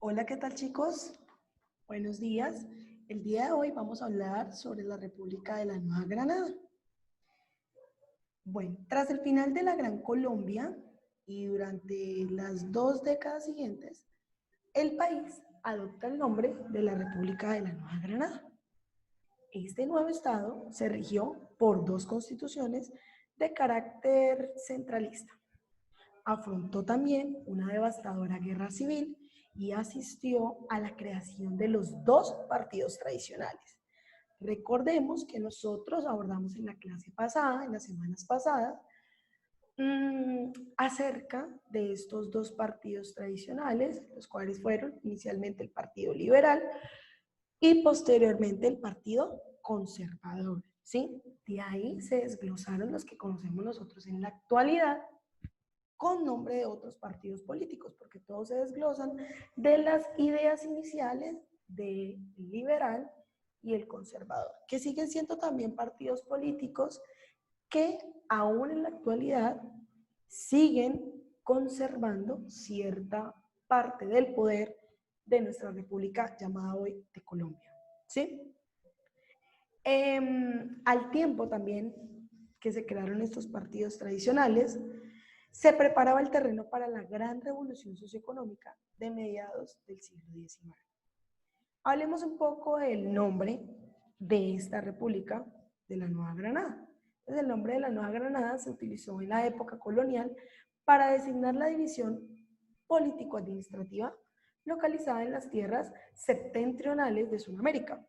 Hola, ¿qué tal chicos? Buenos días. El día de hoy vamos a hablar sobre la República de la Nueva Granada. Bueno, tras el final de la Gran Colombia y durante las 2 décadas siguientes, el país adopta el nombre de la República de la Nueva Granada. Este nuevo estado se rigió por 2 constituciones de carácter centralista. Afrontó también una devastadora guerra civil y asistió a la creación de los 2 partidos tradicionales. Recordemos que nosotros abordamos en la clase pasada, en las semanas pasadas, acerca de estos 2 partidos tradicionales, los cuales fueron inicialmente el Partido Liberal y posteriormente el Partido Conservador. ¿Sí? De ahí se desglosaron los que conocemos nosotros en la actualidad con nombre de otros partidos políticos, porque todos se desglosan de las ideas iniciales del liberal y el conservador, que siguen siendo también partidos políticos que aún en la actualidad siguen conservando cierta parte del poder de nuestra república llamada hoy de Colombia. ¿Sí? Al tiempo también que se crearon estos partidos tradicionales, se preparaba el terreno para la gran revolución socioeconómica de mediados del siglo XIX. Hablemos un poco del nombre de esta república de la Nueva Granada. Entonces, el nombre de la Nueva Granada se utilizó en la época colonial para designar la división político-administrativa localizada en las tierras septentrionales de Sudamérica.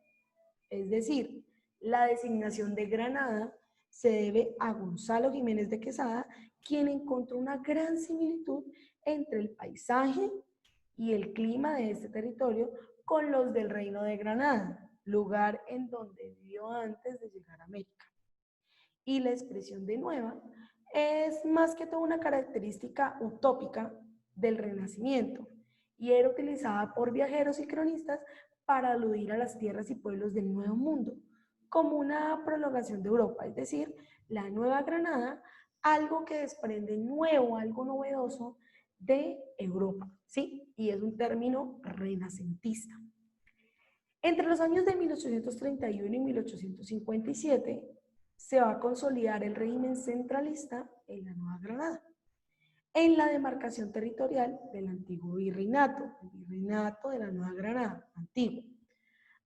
Es decir, la designación de Granada se debe a Gonzalo Jiménez de Quesada, quien encontró una gran similitud entre el paisaje y el clima de este territorio con los del Reino de Granada, lugar en donde vivió antes de llegar a América. Y la expresión de nueva es más que todo una característica utópica del Renacimiento y era utilizada por viajeros y cronistas para aludir a las tierras y pueblos del Nuevo Mundo, como una prolongación de Europa, es decir, la Nueva Granada, algo que desprende nuevo, algo novedoso de Europa, ¿sí? Y es un término renacentista. Entre los años de 1831 y 1857 se va a consolidar el régimen centralista en la Nueva Granada, en la demarcación territorial del antiguo virreinato, el virreinato de la Nueva Granada, antiguo.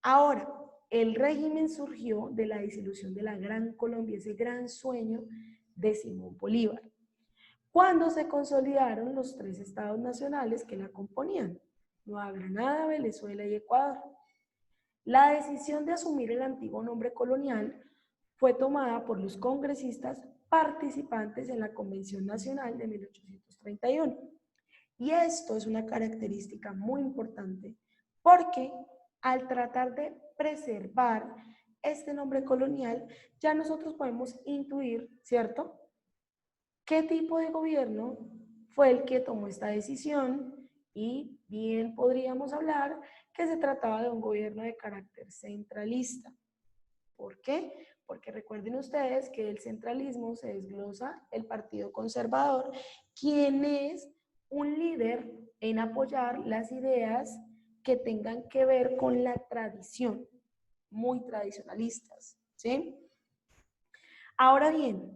Ahora, el régimen surgió de la disolución de la Gran Colombia, ese gran sueño de Simón Bolívar, cuando se consolidaron los 3 estados nacionales que la componían, Nueva Granada, Venezuela y Ecuador. La decisión de asumir el antiguo nombre colonial fue tomada por los congresistas participantes en la Convención Nacional de 1831. Y esto es una característica muy importante porque al tratar de preservar este nombre colonial, ya nosotros podemos intuir, ¿cierto?, qué tipo de gobierno fue el que tomó esta decisión y bien podríamos hablar que se trataba de un gobierno de carácter centralista. ¿Por qué? Porque recuerden ustedes que el centralismo se desglosa el Partido Conservador, quien es un líder en apoyar las ideas que tengan que ver con la tradición, muy tradicionalistas, ¿sí? Ahora bien,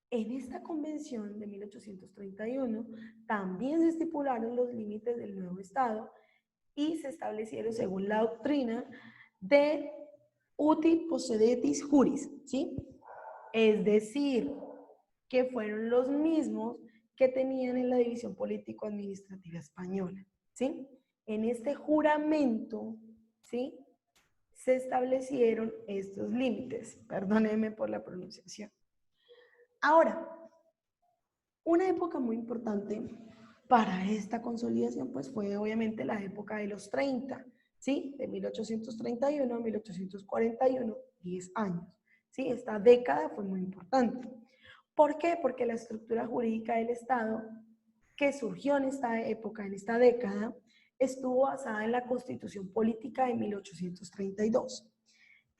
en esta convención de 1831 también se estipularon los límites del nuevo Estado y se establecieron según la doctrina de uti possedetis juris, ¿sí? Es decir, que fueron los mismos que tenían en la división político-administrativa española, ¿sí? En este juramento, ¿sí?, se establecieron estos límites. Perdónenme por la pronunciación. Ahora, una época muy importante para esta consolidación pues fue obviamente la época de los 30, ¿sí? De 1831 a 1841, 10 años, ¿sí? Esta década fue muy importante. ¿Por qué? Porque la estructura jurídica del Estado que surgió en esta época, en esta década, estuvo basada en la Constitución Política de 1832,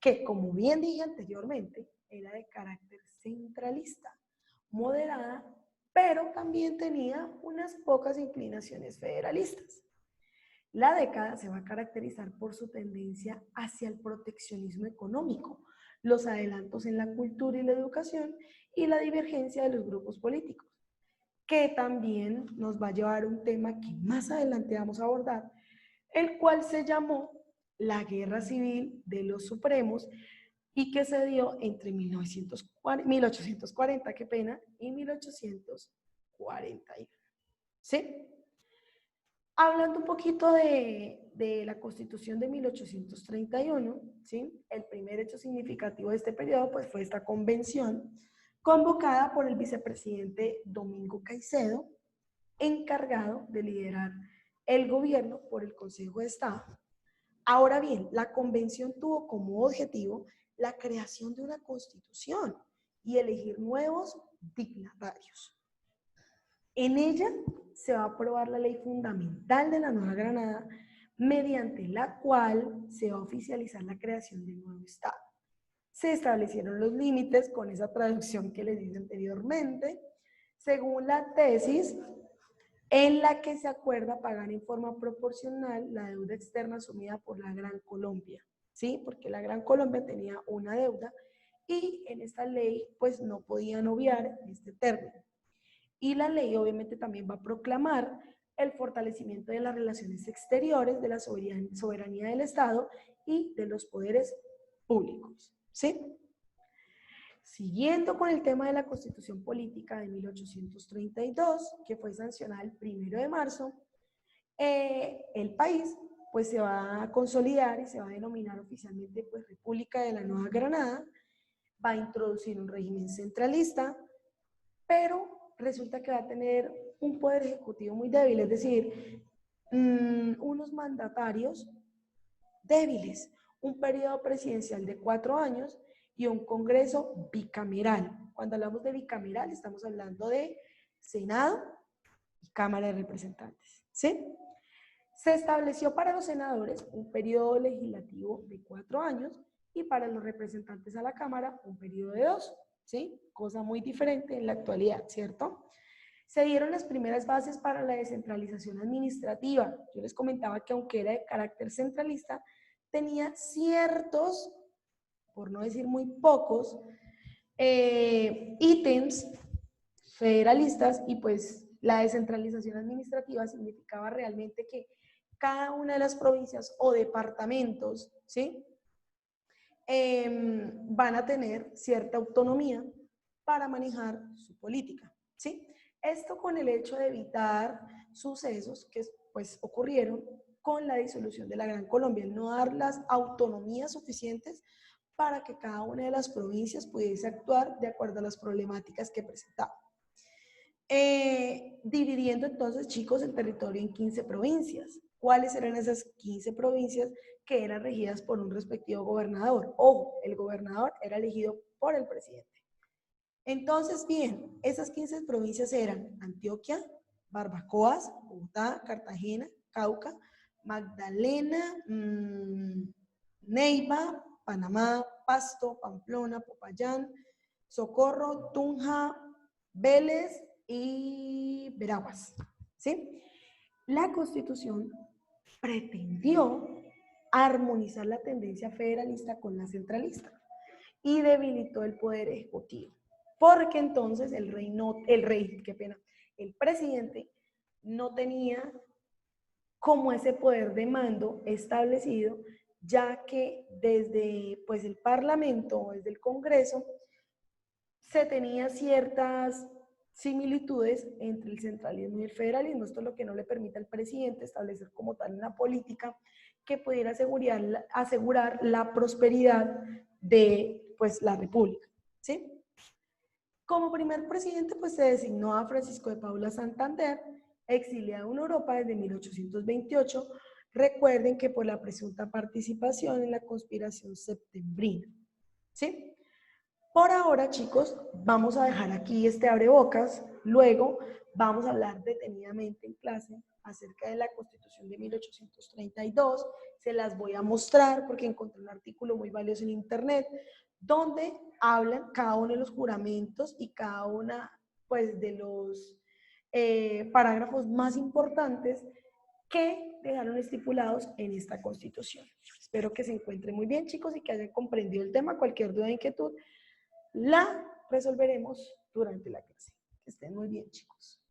que como bien dije anteriormente, era de carácter centralista, moderada, pero también tenía unas pocas inclinaciones federalistas. La década se va a caracterizar por su tendencia hacia el proteccionismo económico, los adelantos en la cultura y la educación y la divergencia de los grupos políticos, que también nos va a llevar a un tema que más adelante vamos a abordar, el cual se llamó la Guerra Civil de los Supremos y que se dio entre 1840, qué pena, y 1841. ¿Sí? Hablando un poquito de la Constitución de 1831, ¿sí? El primer hecho significativo de este periodo pues, fue esta convención convocada por el vicepresidente Domingo Caicedo, encargado de liderar el gobierno por el Consejo de Estado. Ahora bien, la convención tuvo como objetivo la creación de una constitución y elegir nuevos dignatarios. En ella se va a aprobar la ley fundamental de la Nueva Granada, mediante la cual se va a oficializar la creación del nuevo Estado. Se establecieron los límites con esa traducción que les dije anteriormente, según la tesis en la que se acuerda pagar en forma proporcional la deuda externa asumida por la Gran Colombia, ¿sí? Porque la Gran Colombia tenía una deuda y en esta ley pues no podían obviar este término. Y la ley obviamente también va a proclamar el fortalecimiento de las relaciones exteriores, de la soberanía del Estado y de los poderes públicos, ¿sí? Siguiendo con el tema de la Constitución Política de 1832, que fue sancionada el 1 de marzo, el país pues se va a consolidar y se va a denominar oficialmente pues República de la Nueva Granada, va a introducir un régimen centralista, pero resulta que va a tener un poder ejecutivo muy débil, es decir, unos mandatarios débiles, un periodo presidencial de 4 años y un congreso bicameral. Cuando hablamos de bicameral estamos hablando de Senado y Cámara de Representantes, ¿sí? Se estableció para los senadores un periodo legislativo de 4 años y para los representantes a la Cámara un periodo de 2, ¿sí? Cosa muy diferente en la actualidad, ¿cierto? Se dieron las primeras bases para la descentralización administrativa. Yo les comentaba que aunque era de carácter centralista, tenía ciertos, por no decir muy pocos, ítems federalistas y pues la descentralización administrativa significaba realmente que cada una de las provincias o departamentos, ¿sí? Van a tener cierta autonomía para manejar su política, ¿sí? Esto con el hecho de evitar sucesos que pues ocurrieron con la disolución de la Gran Colombia, no dar las autonomías suficientes para que cada una de las provincias pudiese actuar de acuerdo a las problemáticas que presentaba. Dividiendo entonces, chicos, el territorio en 15 provincias. ¿Cuáles eran esas 15 provincias que eran regidas por un respectivo gobernador? Ojo, el gobernador era elegido por el presidente. Entonces, bien, esas 15 provincias eran Antioquia, Barbacoas, Bogotá, Cartagena, Cauca, Magdalena, Neiva, Panamá, Pasto, Pamplona, Popayán, Socorro, Tunja, Vélez y Veraguas, ¿sí? La Constitución pretendió armonizar la tendencia federalista con la centralista y debilitó el poder ejecutivo, porque entonces el presidente no tenía como ese poder de mando establecido, ya que desde pues, el Parlamento o desde el Congreso se tenía ciertas similitudes entre el centralismo y el federalismo. Esto es lo que no le permite al presidente establecer como tal una política que pudiera asegurar la prosperidad de pues, la República, ¿sí? Como primer presidente pues, se designó a Francisco de Paula Santander, exiliado en Europa desde 1828. Recuerden que por la presunta participación en la conspiración septembrina, ¿sí? Por ahora, chicos, vamos a dejar aquí este abrebocas. Luego vamos a hablar detenidamente en clase acerca de la Constitución de 1832. Se las voy a mostrar porque encontré un artículo muy valioso en internet donde hablan cada uno de los juramentos y cada una pues, de los parágrafos más importantes que dejaron estipulados en esta Constitución. Espero que se encuentren muy bien, chicos, y que hayan comprendido el tema. Cualquier duda o inquietud la resolveremos durante la clase. Que estén muy bien, chicos.